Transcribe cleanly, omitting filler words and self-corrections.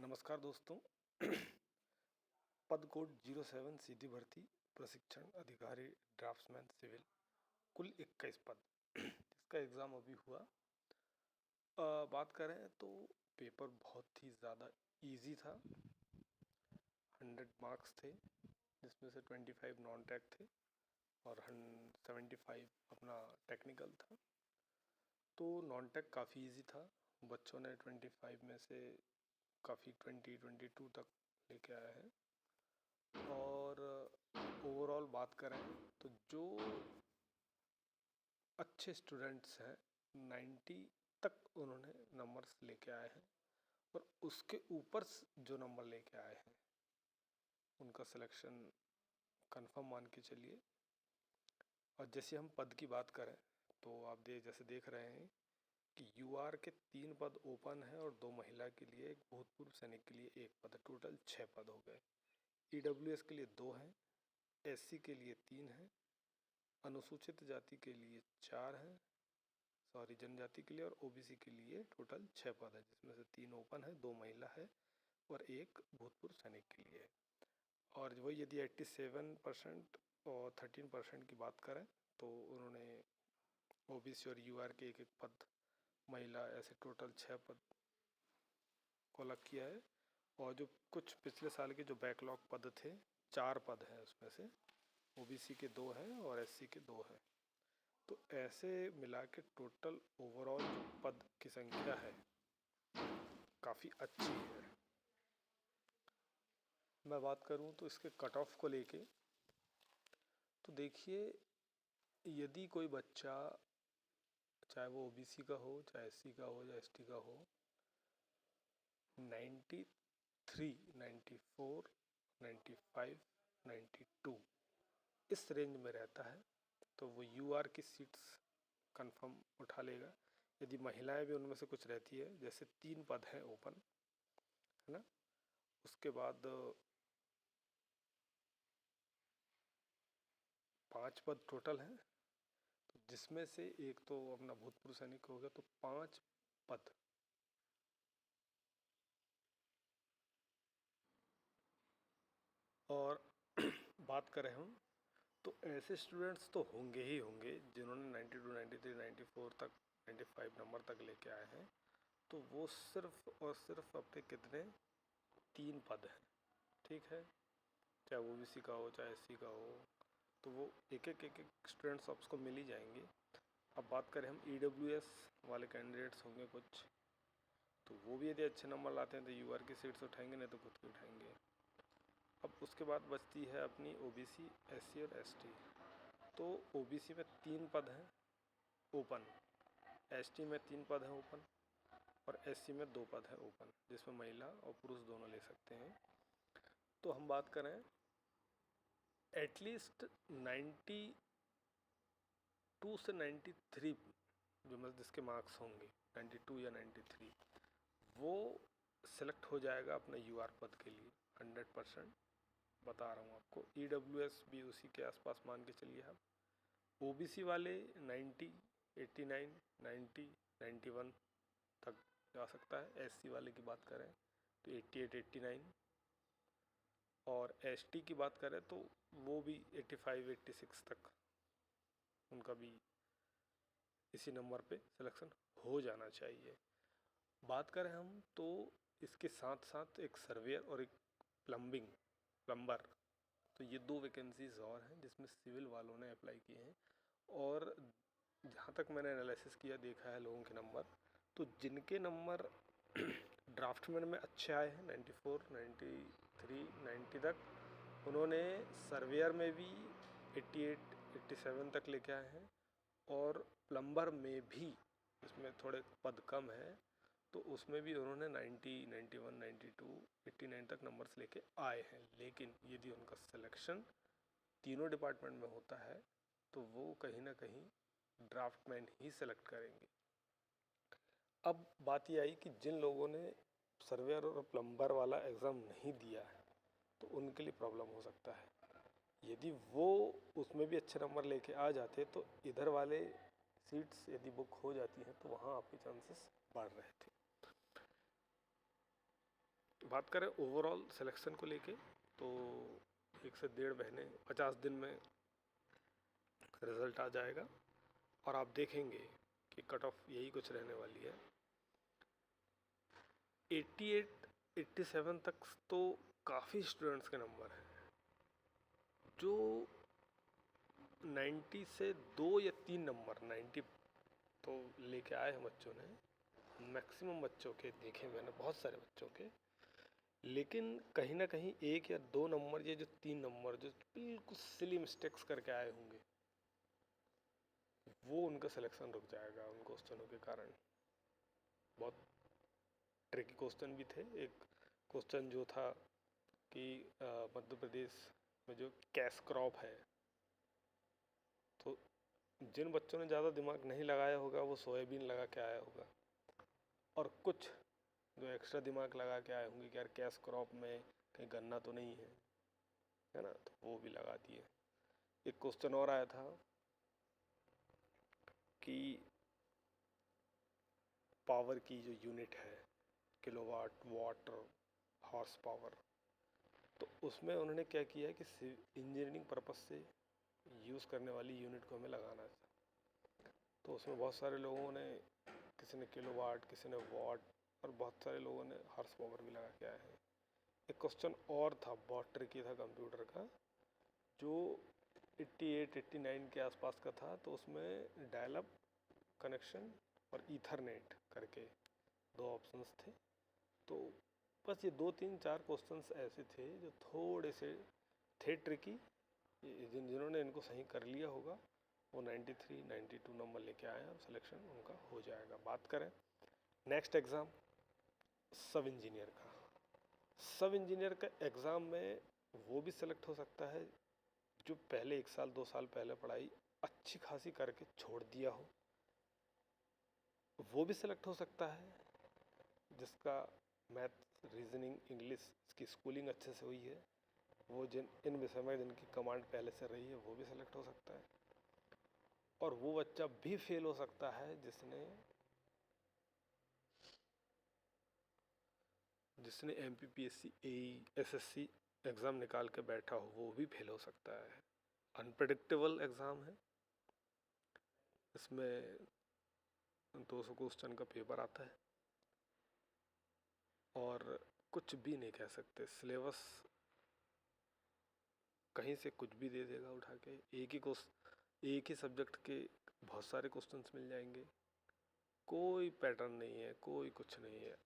नमस्कार दोस्तों। पद कोड 07 सीधी भर्ती प्रशिक्षण अधिकारी ड्राफ्ट्समैन सिविल, कुल 21 पद। इसका एग्ज़ाम अभी हुआ। बात करें तो पेपर बहुत ही ज़्यादा इजी था। 100 मार्क्स थे, जिसमें से 25 नॉन टेक थे और 75 अपना टेक्निकल था। तो नॉन टेक काफ़ी इजी था। बच्चों ने 25 में से काफ़ी 22 तक लेके आए हैं। और ओवरऑल बात करें तो जो अच्छे स्टूडेंट्स हैं 90 तक उन्होंने नंबर्स लेके आए हैं, और उसके ऊपर जो नंबर लेके आए हैं उनका सिलेक्शन कंफर्म मान के चलिए। और जैसे हम पद की बात करें तो आप जैसे देख रहे हैं कि यूआर के 3 पद ओपन है और 2 महिला के लिए, एक भूतपूर्व सैनिक के लिए 1 पद है। टोटल 6 पद हो गए। ईडब्ल्यूएस के लिए 2 हैं, एससी के लिए 3 हैं, अनुसूचित जाति के लिए 4 हैं, जनजाति के लिए, और ओबीसी के लिए टोटल 6 पद है, जिसमें से 3 ओपन है, 2 महिला है और 1 भूतपूर्व सैनिक के लिए है। और वही यदि 87% और 13% की बात करें तो उन्होंने ओबीसी और यूआर के 1-1 पद, महिला, ऐसे टोटल 6 पद को अलग किया है। और जो कुछ पिछले साल के जो बैकलॉग पद थे, 4 पद हैं, उसमें से ओबीसी के 2 हैं और एससी के 2 हैं। तो ऐसे मिला के टोटल ओवरऑल जो पद की संख्या है काफ़ी अच्छी है। मैं बात करूं तो इसके कट ऑफ को लेके, तो देखिए, यदि कोई बच्चा, चाहे वो ओबीसी का हो, चाहे एससी का हो या एसटी का हो, 93, 94, 95, 92 इस रेंज में रहता है तो वो यूआर की सीट्स कंफर्म उठा लेगा। यदि महिलाएं भी उनमें से कुछ रहती है, जैसे 3 पद हैं ओपन, है ना, उसके बाद 5 पद टोटल हैं, तो जिसमें से एक तो अपना भूतपूर्व सैनिक हो गया, तो 5 पद और बात करें हम तो ऐसे स्टूडेंट्स तो होंगे ही होंगे जिन्होंने 92, 93, 94 तक, 95 नंबर तक लेके आए हैं। तो वो सिर्फ और सिर्फ अपने कितने 3 पद हैं, ठीक है, चाहे ओबीसी का हो चाहे एससी का हो, तो वो एक एक स्टूडेंट्स आपको मिल ही जाएंगे। अब बात करें हम ईडब्ल्यूएस वाले कैंडिडेट्स होंगे कुछ, तो वो भी यदि अच्छे नंबर लाते हैं तो यूआर की सीट्स उठाएंगे, नहीं तो खुद की उठाएंगे। अब उसके बाद बचती है अपनी ओबीसी, एससी और एसटी। तो ओबीसी में 3 पद हैं ओपन, एसटी में 3 पद हैं ओपन, और एससी में 2 पद हैं ओपन, जिसमें महिला और पुरुष दोनों ले सकते हैं। तो हम बात करें एटलीस्ट 92 से 93 जो मतलब जिसके मार्क्स होंगे 92 या 93, वो सिलेक्ट हो जाएगा अपने यूआर पद के लिए 100%। बता रहा हूँ आपको। ईडब्ल्यूएस भी उसी के आसपास मान के चलिए आप। ओबीसी वाले 90, 89, 90, 91 तक जा सकता है। एससी वाले की बात करें तो 88, 89, और एसटी की बात करें तो वो भी 85, 86 तक उनका भी इसी नंबर पे सिलेक्शन हो जाना चाहिए। बात करें हम तो इसके साथ साथ एक सर्वेयर और एक प्लम्बर, तो ये 2 वैकेंसीज और हैं जिसमें सिविल वालों ने अप्लाई किए हैं। और जहाँ तक मैंने एनालिसिस किया, देखा है लोगों के नंबर, तो जिनके नंबर ड्राफ्टमैन में अच्छे आए हैं 94, 93, 90 तक, उन्होंने सर्वेयर में भी 88, 87 तक लेके आए हैं, और प्लम्बर में भी, इसमें थोड़े पद कम हैं, तो उसमें भी उन्होंने 90, 91, 92, 89 तक नंबर्स लेके आए हैं। लेकिन यदि उनका सिलेक्शन तीनों डिपार्टमेंट में होता है तो वो कहीं ना कहीं ड्राफ्टमैन ही सेलेक्ट करेंगे। अब बात ये आई कि जिन लोगों ने सर्वेयर और प्लम्बर वाला एग्ज़ाम नहीं दिया है तो उनके लिए प्रॉब्लम हो सकता है। यदि वो उसमें भी अच्छे नंबर लेके आ जाते तो इधर वाले सीट्स यदि बुक हो जाती हैं तो वहाँ आपके चांसेस बढ़ रहे थे। बात करें ओवरऑल सिलेक्शन को लेके तो 1 से 1.5 महीने 50 दिन में रिजल्ट आ जाएगा और आप देखेंगे कि कट ऑफ यही कुछ रहने वाली है। 88 87 तक तो काफ़ी स्टूडेंट्स के नंबर हैं। जो 90 से 2 या 3 नंबर 90 तो लेके आए हैं बच्चों ने, मैक्सिमम बच्चों के देखे मैंने, बहुत सारे बच्चों के, लेकिन कहीं ना कहीं 1 या 2 नंबर, ये जो 3 नंबर जो बिल्कुल सिली मिस्टेक्स करके आए होंगे, वो उनका सिलेक्शन रुक जाएगा उन क्वेश्चनों के कारण। बहुत ट्रिकी क्वेश्चन भी थे। एक क्वेश्चन जो था कि मध्य प्रदेश में जो कैश क्रॉप है, तो जिन बच्चों ने ज़्यादा दिमाग नहीं लगाया होगा वो सोयाबीन लगा के आया होगा, और कुछ जो एक्स्ट्रा दिमाग लगा के आए होंगे कि यार कैश क्रॉप में कहीं गन्ना तो नहीं है ना, तो वो भी लगा दिए। एक क्वेश्चन और आया था कि पावर की जो यूनिट है, किलोवाट, वाट और हॉर्स पावर, तो उसमें उन्होंने क्या किया है कि इंजीनियरिंग पर्पस से यूज़ करने वाली यूनिट को हमें लगाना है। तो उसमें बहुत सारे लोगों ने, किसी ने किलोवाट, किसी ने वाट, और बहुत सारे लोगों ने हॉर्स पावर भी लगा के आए हैं। एक क्वेश्चन और था, बहुत ट्रिकी था कंप्यूटर का, जो 88-89 के आसपास का था। तो उसमें डायल अप कनेक्शन और ईथरनेट करके 2 ऑप्शंस थे। तो बस ये 2-3-4 क्वेश्चंस ऐसे थे जो थोड़े से थे ट्रिकी। जिन्होंने इनको सही कर लिया होगा वो 93-92 नंबर लेके आए हैं और सिलेक्शन उनका हो जाएगा। बात करें नेक्स्ट एग्ज़ाम सब इंजीनियर का। सब इंजीनियर का एग्ज़ाम में वो भी सिलेक्ट हो सकता है जो पहले 1 साल 2 साल पहले पढ़ाई अच्छी खासी करके छोड़ दिया हो, वो भी सिलेक्ट हो सकता है जिसका मैथ, रीजनिंग, इंग्लिश की स्कूलिंग अच्छे से हुई है, वो इन विषय में जिनकी कमांड पहले से रही है, वो भी सिलेक्ट हो सकता है। और वो बच्चा भी फेल हो सकता है जिसने MPPSC, AE, SSC एग्ज़ाम निकाल के बैठा हो, वो भी फेल हो सकता है। अनप्रेडिक्टेबल एग्ज़ाम है, इसमें 200 क्वेश्चन का पेपर आता है और कुछ भी नहीं कह सकते। सिलेबस कहीं से कुछ भी दे देगा उठा के, एक ही सब्जेक्ट के बहुत सारे क्वेश्चंस मिल जाएंगे, कोई पैटर्न नहीं है, कोई कुछ नहीं है।